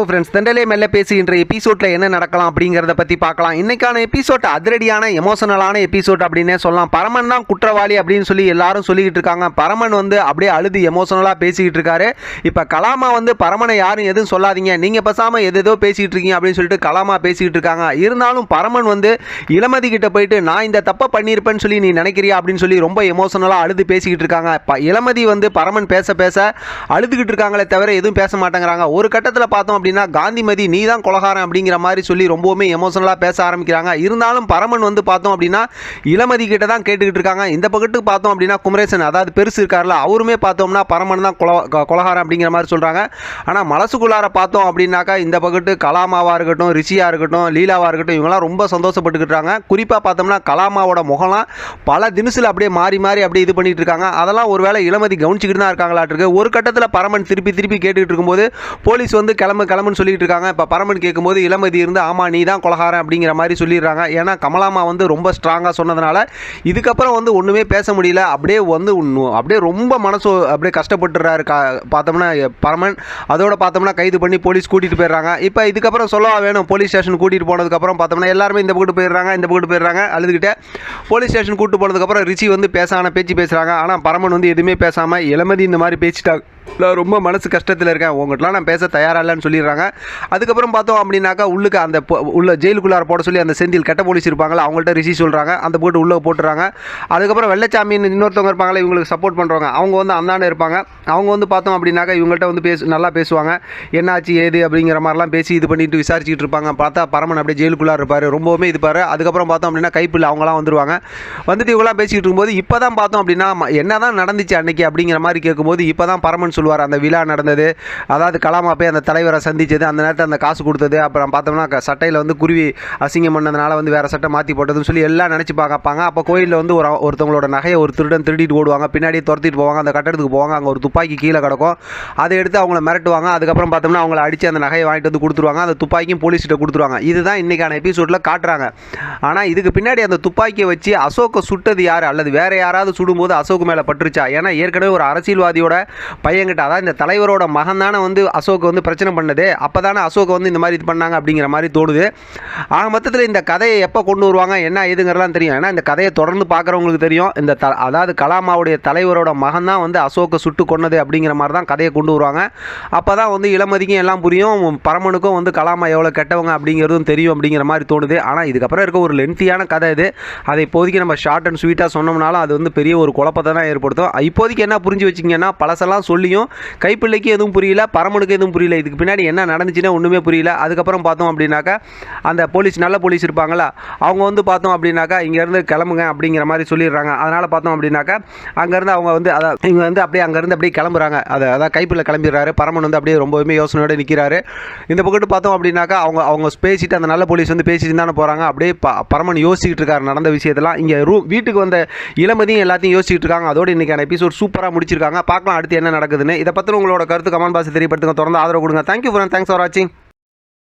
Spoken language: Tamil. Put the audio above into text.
ஃப்ரெண்ட்ஸ் தெண்டலே மெல்ல பேசுகின்ற எபிசோடில் என்ன நடக்கலாம் அப்படிங்கிறத பற்றி பார்க்கலாம். இன்றைக்கான எபிசோட் அதிரடியான எமோஷனலான எபிசோட் அப்படின்னே சொல்லலாம். பரமன் தான் குற்றவாளி அப்படின்னு சொல்லி எல்லாரும் சொல்லிக்கிட்டு இருக்காங்க. பரமன் அப்படியே அழுது எமோஷனலாக பேசிக்கிட்டு இருக்காரு. இப்போ கலாமா பரமனை யாரும் எதுவும் சொல்லாதீங்க, நீங்கள் பேசாமல் எதோ பேசிக்கிட்டு இருக்கீங்க அப்படின்னு சொல்லிட்டு கலாமா பேசிக்கிட்டு இருக்காங்க. இருந்தாலும் பரமன் இளமதி கிட்ட போயிட்டு நான் இந்த தப்பை பண்ணியிருப்பேன்னு சொல்லி நீ நினைக்கிறியா அப்படின்னு சொல்லி ரொம்ப எமோஷனலாக அழுது பேசிக்கிட்டு இருக்காங்க. இளமதி பரமன் பேச பேச அழுதுகிட்டு இருக்காங்களே தவிர எதுவும் பேச மாட்டேங்கிறாங்க. ஒரு கட்டத்தில் பார்த்தோம் அப்படின்னா காந்திமதி நீ தான் கொலகாரன் அப்படிங்கிற மாதிரி சொல்லி ரொம்பவுமே எமோஷனலாக பேச ஆரம்பிக்கிறாங்க. இருந்தாலும் பரமன் பார்த்தோம் அப்படின்னா இளமதி கிட்ட தான் கேட்டுக்கிட்டு இருக்காங்க. இந்த பக்கத்துக்கு பார்த்தோம் அப்படின்னா குமரேசன், அதாவது பெருசு இருக்கார்ல, அவருமே பார்த்தோம்னா பரமன் தான் கொலகாரன் அப்படிங்கிற மாதிரி சொல்கிறாங்க. ஆனால் மனசுக்குள்ளார பார்த்தோம் அப்படின்னாக்கா இந்த பக்கத்து கலாமாவாக இருக்கட்டும், ரிஷியாக இருக்கட்டும், லீலாவாக இருக்கட்டும், இவங்களாம் ரொம்ப சந்தோஷப்பட்டுக்கிட்டாங்க. குறிப்பாக பார்த்தோம்னா கலாமாவோட முகம்லாம் பல தினசில் அப்படியே மாறி மாறி அப்படியே இது பண்ணிட்டு இருக்காங்க. அதெல்லாம் ஒருவேளை இளமதி கவனிச்சுக்கிட்டு தான் இருக்காங்களாட்டிருக்கு. ஒரு கட்டத்தில் பரமன் திருப்பி கேட்டுக்கிட்டு இருக்கும்போது போலீஸ் கிளம்புன்னு சொல்லிட்டு இருக்காங்க. இப்போ பரமன் கேட்கும்போது இளமதி ஆமா நீ தான் கொலகாரன் அப்படிங்கிற மாதிரி சொல்லிடுறாங்க. ஏன்னா கமலாமா ரொம்ப ஸ்ட்ராங்காக சொன்னதுனால இதுக்கப்புறம் ஒன்றுமே பேச முடியல. அப்படியே ரொம்ப மனசு அப்படியே கஷ்டப்பட்டுறாரு பார்த்தோம்னா பரமன். அதோட பார்த்தோம்னா கைது பண்ணி போலீஸ் கூட்டிகிட்டு போயிடுறாங்க. இப்போ இதுக்கப்புறம் சொல்ல வேணும், போலீஸ் ஸ்டேஷன் கூட்டிகிட்டு போனதுக்கப்புறம் பார்த்தோம்னா எல்லாருமே இந்த பக்கத்து போயிடுறாங்க அழுதுகிட்டே. போலீஸ் ஸ்டேஷன் கூப்பிட்டு போனதுக்கப்புறம் ரிஷி பேச்சு பேசுகிறாங்க. ஆனால் பரமன் எதுவுமே பேசாமல் இளமதி இந்த மாதிரி பேசிட்டாங்க, ரொம்ப மனசு கஷ்டத்தில் இருக்கேன், உங்கள்கிட்டலாம் நான் பேச தயாராக இல்லைன்னு சொல்லிடுறாங்க. அதுக்கப்புறம் பார்த்தோம் அப்படின்னாக்கா உள்ளுக்கு உள்ள ஜெயிலுக்குள்ளார போட சொல்லி அந்த செந்தில் கெட்ட போலீஸ் இருப்பாங்களா அவங்கள்ட்ட ரிஷி சொல்கிறாங்க. அந்த போட்டு உள்ளே போட்டுறாங்க. அதுக்கப்புறம் வெள்ளச்சாமின்னு இன்னொருத்தவங்க இருப்பாங்களா, இவங்களுக்கு சப்போர்ட் பண்ணுறவங்க, அவங்க அந்தாண்ட இருப்பாங்க. அவங்க பார்த்தோம் அப்படின்னாக்கா இவங்கள்ட்ட நல்லா பேசுவாங்க. என்னாச்சு ஏது அப்படிங்கிற மாதிரிலாம் பேசி இது பண்ணிட்டு விசாரிச்சுட்டு இருப்பாங்க. பார்த்தா பரமன் அப்படியே ஜெயிலுக்குள்ளார இருப்பார், ரொம்பவுமே இதுப்பார். அதுக்கப்புறம் பார்த்தோம் அப்படின்னா கைப்பில் அவங்களாம் வந்துருவாங்க. இவங்களாம் பேசிக்கிட்டு இருக்கும்போது இப்போ தான் பார்த்தோம் அப்படின்னா என்ன தான் நடந்துச்சு அன்னைக்கு அப்படிங்கிற மாதிரி கேட்கும்போது இப்போ தான் பரமன் சொல்லுவார் அந்த விழா நடந்தது, அதாவது கலாமா போய் அந்த தலைவரை சந்திச்சது, அந்த நேரத்தில் அந்த காசு கொடுத்தது, அப்புறம் பார்த்தோம்னா சட்டையில் குருவி அசிங்கம் பண்ணதுனால வேறு சட்டை மாற்றி போட்டதுன்னு சொல்லி எல்லாம் நினச்சி பார்ப்பாங்க. அப்போ கோயிலில் ஒருத்தவங்களோட நகையை ஒரு திருடன் திருடிட்டு ஓடுவாங்க, பின்னாடியே துரத்திட்டு போவாங்க, அந்த கட்டடத்துக்கு போவாங்க. அங்கே ஒரு துப்பாக்கி கீழே கிடக்கும், அதை எடுத்து அவங்கள மிரட்டுவாங்க. அதுக்கப்புறம் பார்த்தோம்னா அவங்கள அடித்து அந்த நகையை வாங்கிட்டு கொடுத்துருவாங்க. அந்த துப்பாக்கியும் போலீஸ்கிட்ட கொடுத்துருவாங்க. இதுதான் இன்றைக்கான எபிசோடில் காட்டுறாங்க. ஆனால் இதுக்கு பின்னாடி அந்த துப்பாக்கியை வச்சு அசோக்கை சுட்டது யார், அல்லது வேறு யாராவது சுடும்போது அசோக் மேலே பட்டுருச்சா? ஏன்னா ஏற்கனவே ஒரு அரசியல்வாதியோட பையன்கிட்ட, அதான் இந்த தலைவரோட மகன் தானே அசோக் பிரச்சனை பண்ணது, அப்போ தானே அசோக் இந்த மாதிரி இது பண்ணாங்க அப்படிங்கிற மாதிரி தோணுது. ஆக மொத்தத்தில் இந்த கதையை எப்போ கொண்டு வருவாங்க என்ன ஏதுங்கிறலாம் தெரியும். ஏன்னா இந்த கதையை தொடர்ந்து பார்க்குறவங்களுக்கு தெரியும், அதாவது கலாமாவுடைய தலைவரோட மகன் தான் அசோக்கை சுட்டு கொன்னது அப்படிங்கிற மாதிரி தான் கதையை கொண்டு வருவாங்க. அப்போ தான் இளமதிக்கும் எல்லாம் புரியும், பரமனுக்கும் கலாமா எவ்வளோ கெட்டவங்க அப்படிங்கிறதும் தெரியும் அப்படிங்கிற மாதிரி தோணுது. ஆனால் இதுக்கப்புறம் இருக்க ஒரு லென்த்தியான கதை இது. அதை இப்போதைக்கு நம்ம ஷார்ட் அண்ட் ஸ்வீட்டாக சொன்னோம்னாலும் அது பெரிய ஒரு குழப்பத்தை தான் ஏற்படுத்தும். இப்போதைக்கு என்ன புரிஞ்சு வச்சிங்கன்னா, பழசெல்லாம் சொல்லியும் கைப்பிள்ளைக்கு எதுவும் புரியல, பரமனுக்கு எதுவும் புரியல, இதுக்கு பின்னாடி என்ன நடந்துச்சுன்னா ஒன்றுமே புரியல. அதுக்கப்புறம் பார்த்தோம் அப்படின்னாக்கா அந்த நல்ல போலீஸ் இருப்பாங்களா, அவங்க பார்த்தோம் அப்படின்னாக்கா இங்கேருந்து கிளம்புங்க அப்படிங்கிற மாதிரி சொல்லிடுறாங்க. அதனால் பார்த்தோம் அப்படின்னாக்கா அங்கேருந்து அவங்க இவங்க அப்படியே அங்கேருந்து அப்படியே கிளம்புறாங்க. அதான் கைப்பிள்ளை கிளம்பிடுறாரு. பரமன் அப்படியே ரொம்பவுமே யோசனையோடு நிற்கிறாரு. இந்த பக்கத்து பார்த்தோம் அப்படின்னாக்கா அவங்க பேசிட்டு அந்த நல்ல போலீஸ் பேசிட்டு தானே போகிறாங்க. அப்படியே பரமன் யோசிச்சுட்டு இருக்காரு நடந்த விஷயத்தெல்லாம். இங்கே வீட்டுக்கு வந்த இளமதியும் எல்லாத்தையும் யோசிச்சுட்டு இருக்காங்க. அதோடு இன்றைக்கான எபிசோட் சூப்பராக முடிச்சிருக்காங்க. பார்க்கலாம் அடுத்து என்ன நடக்குதுன்னு. இதை பற்றி உங்களோட கருத்து கமெண்ட் பாக்ஸ் தெரியப்படுத்துங்க. தொடர்ந்து ஆதரவு கொடுங்க. தேங்க்யூ ஃப்ரெண்ட், தேங்க்ஸ் ஃபார் வாட்சிங்.